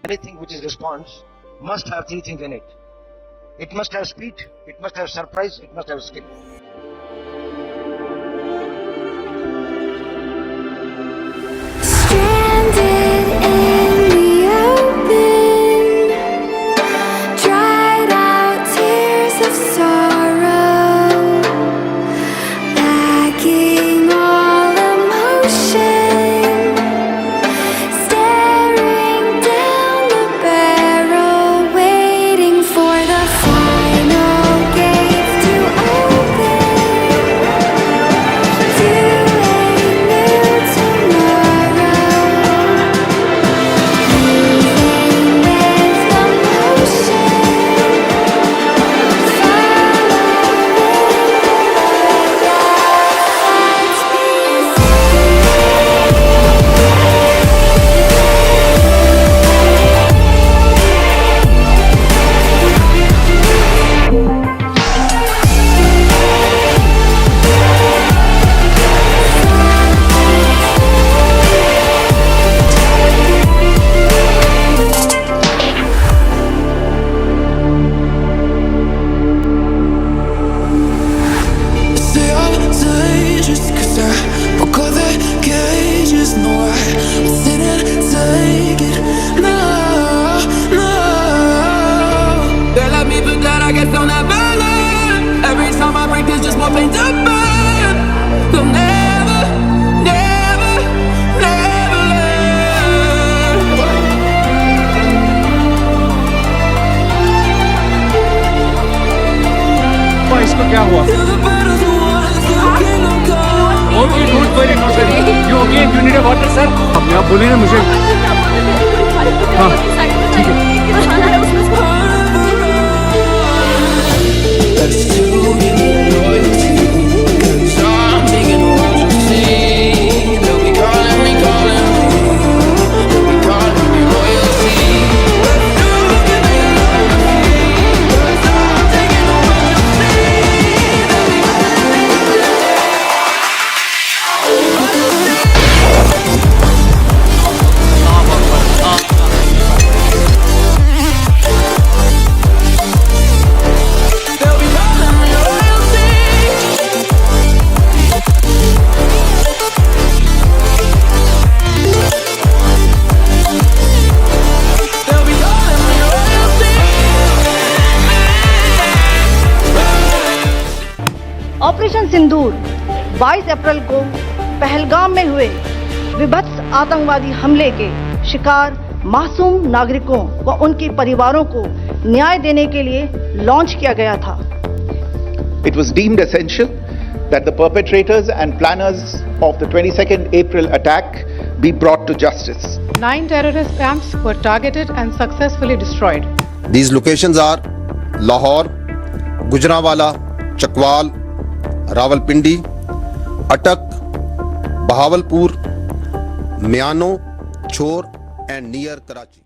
Anything which is response must have three things in it. It must have speed, it must have surprise, it must have skill. इसको क्या हुआ? Okay, don't worry, don't worry. You okay? You need a water, sir? अब आप बोले ना मुझे. हाँ, ठीक है. ऑपरेशन सिंदूर 22 अप्रैल को पहलगाम में हुए विभत्स आतंकवादी हमले के शिकार मासूम नागरिकों व उनके परिवारों को न्याय देने के लिए लॉन्च किया गया था. It was deemed essential that the perpetrators and planners of the 22nd April attack be brought to justice. 9 terrorist camps were targeted and successfully destroyed. These locations are Lahore, Gujranwala, Chakwal, Rawalpindi, Attak, Bahawalpur, Miano, Chor and near Karachi.